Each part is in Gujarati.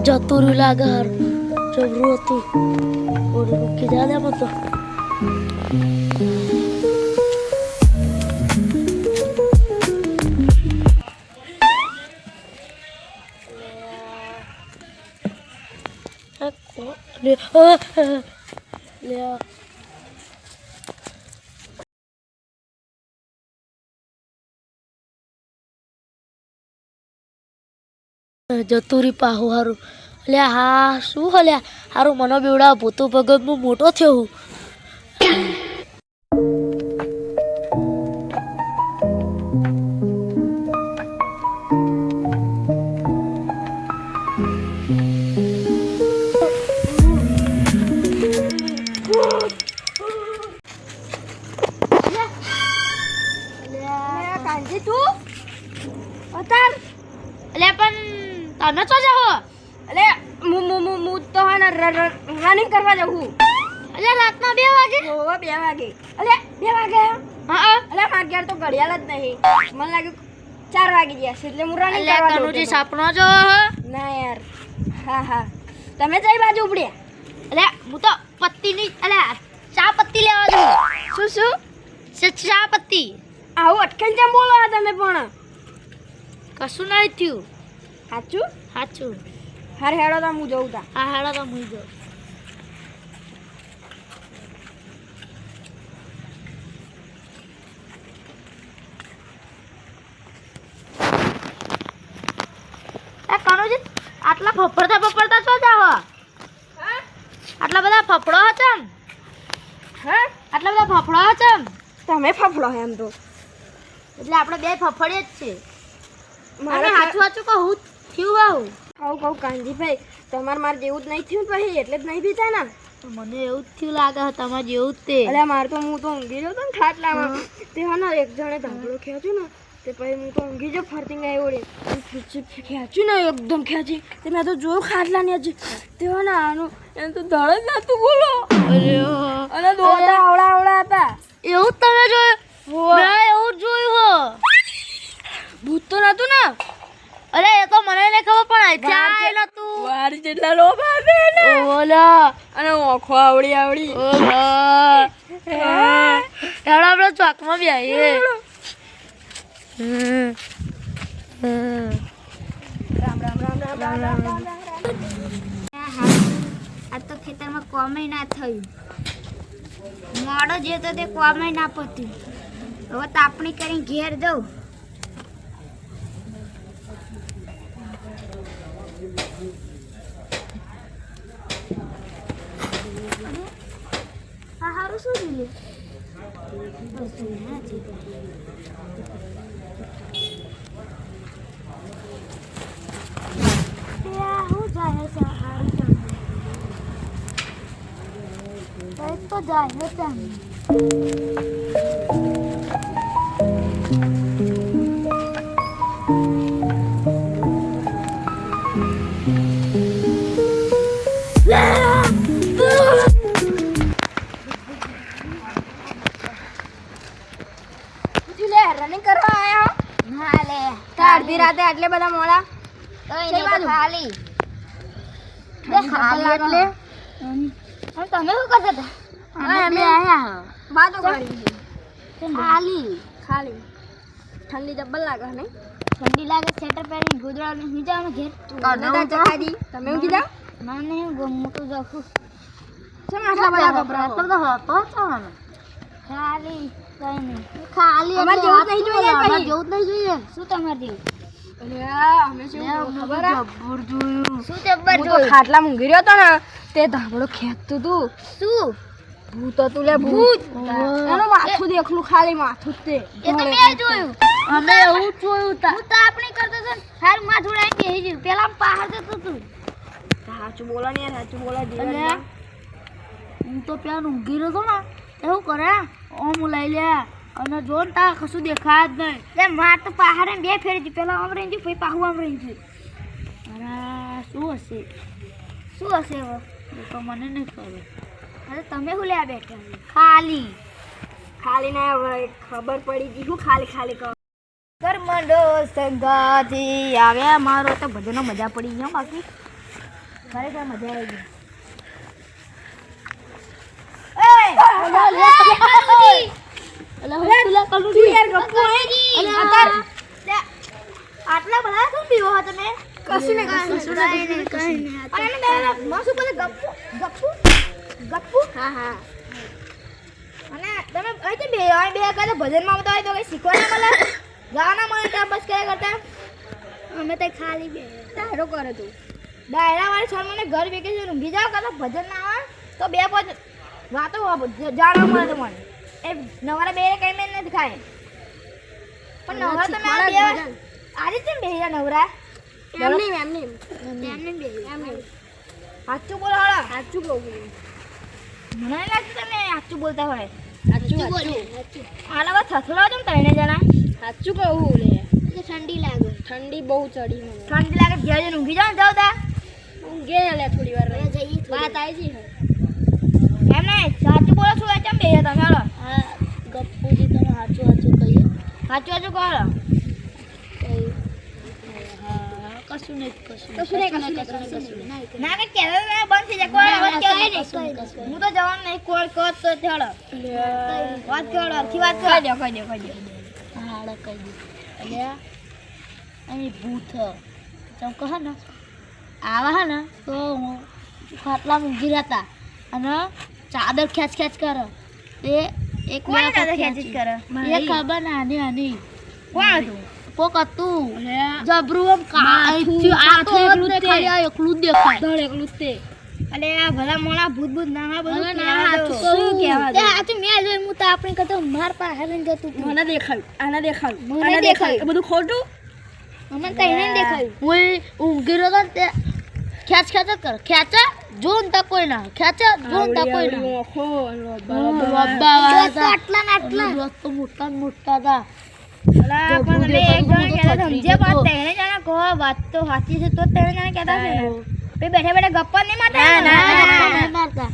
જતું રહ્યું લાગે હાર જબરું હતું મૂકી જા દે મતો જતુરી પાહુ હારું અલ્યા હા શું હલ્યા હારું મને બેવડા ભૂતો ભગત હું મોટો થયો હું તમે તો જાઓ અલે હું તો રનિંગ કરવા જાઉં અલે રાતના 2 વાગે ઓવા 2 વાગે અલે 2 વાગે હા અલે માર ઘેર તો ઘડિયાળ જ નહીં મને લાગે 4 વાગી ગયા છે એટલે હું રનિંગ કરવા જાઉં કનુજી સપનો જો ના યાર હા તમે જઈ બાજુ ઉપડ્યા અલે હું તો પત્તીની અલે ચા પત્તી લેવા જાઉં શું ચા પત્તી આવું અટકન કેમ બોલો તમે પણ કશું નહીં થયું સાચું હાર હેડો તો હું જઉં તા હા હેડો તો હું જઉં કનુજી આટલા ફફડતા છો જાવ આટલા બધા ફફડો હતા આટલા બધા ફફડો હતા તમે ફફડો એમ તો એટલે આપણે બે ફફડીએ જ છે મારે સાચું કહું થયું કહું કાંજીભાઈ તમારે જેવું જ નહીં થયું પછી એટલે જ નહીં પીતા ને મને એવું જ થયું લાગે તમારે જેવું જ તે અરે મારે તો હું તો ઊંઘી જાઉં તો ને ખાટલામાં તે હા ને એક જણે ધાબળો ખેંચ્યું ને તે પછી હું તો ઊંઘી જાઉં ફરતી ગઈ ઓળે ખેંચ્યું ને એકદમ ખેંચી તે મેં તો જોયું ખાટલાની હજી તે હા ને આનું એને તો ધડ જ નતું બોલો અને દોડા આવડા હતા એવું જ તમે જોયું મેં એવું જ જોયું હો ભૂત તો નતું ને અરે એ તો મને નહીં ખબર પણ આઈ નતું વાર જેટલા લોભ આવે ને ઓલા અને ઓખો આવડી ઓલા હેડો આપણે ચોકમાં બી આવીએ રામ આ તો ખેતરમાં કોમે ના થયું મોડો જે તો તે કોમે ના પત્યું હવે તાપણી કરીને ઘેર જવું હારું શું જોઈએ તો જાય રનિંગ કરવા આયા હા લે અડધી રાતે આટલે બધા મોડા ખાલી એટલે તમે શું કરતા હતા અમે આયા વાતો કરી ખાલી ખાલી ઠંડી જબ્બર લાગે ને ઠંડી લાગે સ્વેટર પહેરીને ગોદડાને સુઈ જાવ ને ઘેર તમે હું કીધા ના ને મોટું જખું કેમ આટલા બધા ગભરાવો તો હતો ચાલો ખાલી કઈ નહીં ખાલી અમાર જેવું નહીં જોઈએ અમાર જેવું નહીં જોઈએ શું તમાર જેવું અમે શું ખબર જબ્બર જોયું શું જબ્બર જોયું ખાટલા મૂંગી રહ્યો તો ને તે ધાબળો ખેંચતું તું શું ભૂત હતું લે ભૂત એનું માથું દેખલું ખાલી માથું તે એ તો મેં જોયું અમે એવું જોયું તા હું તો આપણી કરતો તો હારું માથું ડાઈ બેહી ગયું પેલા પહાડ જતો તું સાચું બોલા ને સાચું બોલા દે હું તો પેલા ઊંઘી રહ્યો ને એવું કરે ઓમ લઈ લે અને જો ને તા કશું દેખાય જ નહીં લે માર તો પહાડે બે ફેરી દી પેલા આમ રહી ગયું પછી પાહુ આમ રહી ગયું અરે શું હશે હવે એ તો મને નહીં ખબર અરે તમે શું લ્યા બેઠા ખાલી ના હવે ખબર પડી ગઈ હું ખાલી કહું કરમંડો સંગાથી આવ્યા મારો તો ભજનો મજા પડી ગયો બાકી ખરેખર મજા આવી ગઈ આટલા બધા શું પીવો છો તમે કશું નહીં ગપ્પુ હા અને તમે અહીંથી બે કાલે ભજનમાં આવતા હોય તો કઈ શીખવા ના મળે ગાવાના મળે ત્યાં બસ કયા કરતા અમે તો ખાલી બે ડાયરો કરે તું ડાયરાવાળી છોડ મને ઘર વેકેશન ઊંઘી જાવ કાલે ભજન ના આવે તો બે પાંચ વાતો જાણવા મળે તો મને એ નવારા બે કઈ મેં નથી ખાય પણ નવરા તમે આજે કેમ બેહ્યા નવરા એમની સાચું બોલો હાડા સાચું કહું મને લાગતું તમે સાચું બોલતા હોય સાચું હાલા બસ થથલો છો ને ત્રણે જણા સાચું કહું લે ઠંડી લાગે ઠંડી બહુ ચડી મને ઠંડી લાગે ઘેર જઈને ઊંઘી જાવ જાવ તા ઊંઘે લે થોડી વાર જઈએ વાત આવી છે એમ નહીં સાચું બોલો છો કેમ બેહ્યા તમે હાલો હા ગપ્પુજી તમે સાચું કહીએ સાચું કહો કશું નહીં ના કે કેવા બંધ થઈ જાય કોઈ વાત કેવા નહીં હું તો જવાનું નહીં કોલ કોત તો ચાલો વાત કરો આખી વાત કહી દો હાડા કહી દો એટલે અહીં ભૂત તમે કહો ને આવા ને તો ખાટલા ઊંઘી રહેતા અને ચાદર ખેંચ કરે એ એક કરે એ ખબર નાની કોણ હતું કોક હતું જબરું એકલું દેખાય અલે આ ભલા મોણા ભૂત નાના બધું શું કહેવા દે આ તો મેં જોઈ હું તો આપણે કરતો માર પાસે લઈને જતું મને દેખાયું બધું ખોટું મને કઈ નહીં દેખાયું હું ઊંઘી રહ્યો તે ખેંચ કર ખેંચા જોન તા કોઈ ના ખેંચા જોન તા કોઈ ના મોટા હતા વાત તો સાચી છે તો તેને જાણે કહેતા છે બેઠા ગપ્પા નહીં મારતા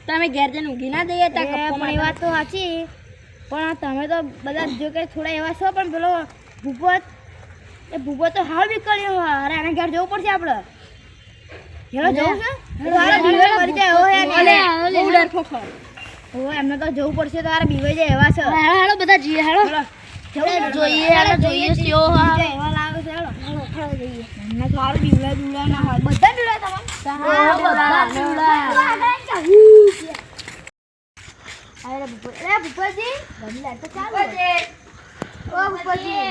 તમે ઘેર જઈને ઊંઘી ના જઈએ ત્યાં વાત તો સાચી પણ તમે તો બધા જો કે થોડા એવા છો પણ પેલો ભૂપત તો હાલ નીકળ્યો અરે આને ઘેર જવું પડશે આપણે એમને તો જવું પડશે તો યાર બીવાઈ જાય એવા છે હેડો બધા જીએ હેડો જોઈએ એવા લાગે છે હેડો જઈએ એમને તો હાલ બીવડા ના હોય બધા બીવડા અરે ભૂપતજી બંધ તો ચાલો ઓ ભૂપતજી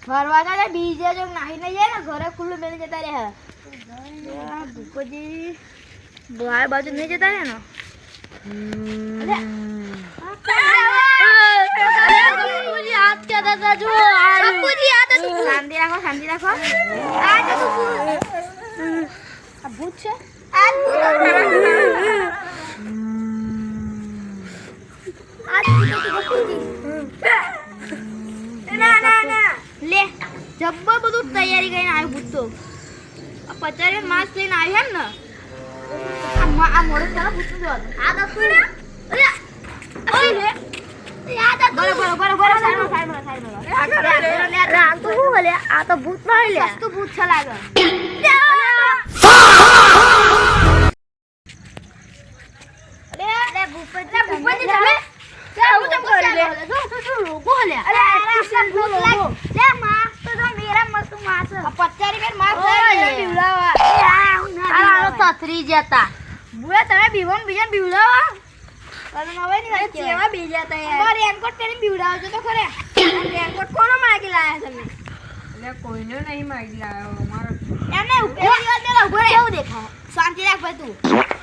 ફરવા ના બીજે જો નાહી નહીં જાય ને ઘરે ખુલ્લું મેલી જતા રહે ભૂપતજી બહાર બાજુ નહીં જતા રહે ને શાંતિ રાખો આ ભૂત છે લે જબ્બર બધું તૈયારી કરીને આવ્યું ભૂત તો 50 માસ લઈને આવ્યા ને આ મોડું ચાલો ભૂત નું જોવાનું આ દસ આ તો ભૂત નહીં લે ભૂત છે લાગે ભૂપતજી તમે આવું કેમ કરી લે તું લોગો લે અરે આટલા ભૂત લાગ લે માસ તો મેરા મસ્ત માસ 50 રૂપિયા માસ લે બીવડાવા આ તતરી જતા બુરા તમે બીવન બીજન બીવડાવા અરે નવાઈ ની કેવા બી જતા યાર મારે રેનકોટ પહેરીને બીવડાવજો તો ખરે રેનકોટ કોનો માગી લાયા તમે એટલે કોઈનો નહીં માગી લાવ્યો અમારો એમને ઉપર દે ઉભો રહે કેવું દેખાય શાંતિ રાખ ભાઈ તું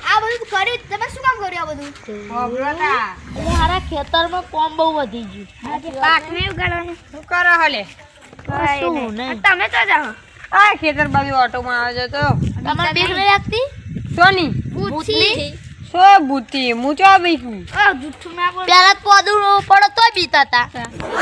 આ બધું કર્યું તમે શું કામ કર્યું આ બધું હોબળતા મારા ખેતરમાં કોમ બહુ વધી ગયું પાકને ઉગાડવાનું શું કરો હલે કશું નહીં તમે તો જાઓ આ ખેતર બાજુ ઓટોમાં આવે છે તો તમારે બીક નહીં લાગતી સોની ભૂતની સો બુતી હું ચો બીકું જુઠ્ઠું ના બોલ પેલા પોદું પડો તોય બીતા હતા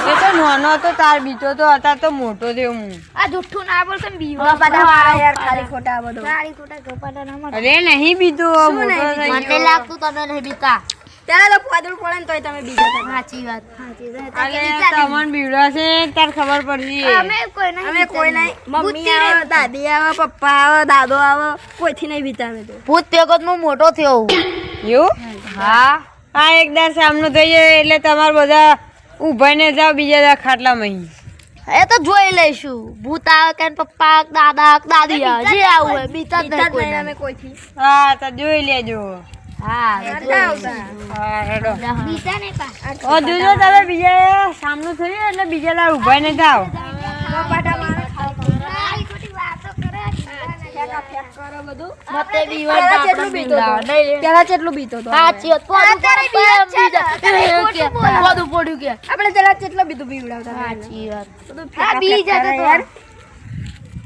એ તો નાનો હતો તાર બીતો તો હતા તો મોટો થયો હું આ જુઠ્ઠું ના બોલ તમે બીવા બધા વાળા યાર ખાલી ખોટા બધો ખાલી ખોટા ગપાટા ના મત અરે નહીં બીતો મોટો થઈ મને ગયો લાગતું તમે નહીં બીતા ત્યારે તો પોદું પડે ને તોય તમે બીજા હતા સાચી વાત અરે તમને બીવડા છે તાર ખબર પડશે અમે કોઈ નહીં મમ્મી આવે દાદી આવે પપ્પા આવે દાદો આવે કોઈથી નહીં બીતા અમે તો ભૂત ભેગો હું મોટો થયો એવું હા આ એકદમ સામનો થઈ જાય એટલે તમારે બધા ઉભાઈને જાવ બીજા દા ખાટલામાં એ તો જોઈ લઈશું ભૂત આવે કે પપ્પા દાદા દાદી આવે જે આવું હોય બીતા જ નહીં અમે કોઈથી હા તો જોઈ લેજો હા હા હેડો બીતા નહીં પા ઓ જોજો તમે બીજા સામનો થઈ જાય એટલે બીજા દાર ઉભાઈને જાવ કપાટા મારે ખાઈ ખોટી વાતો કરે ફેક કરો બધું મતે બીવન આપણો બીતો પેલા કેટલું બીતો તો સાચી વાત પોદું કરે બીજા પોદું પડ્યું કે આપણે પેલા કેટલું બીતું બીવડાવતા સાચી વાત આ બી જતો તો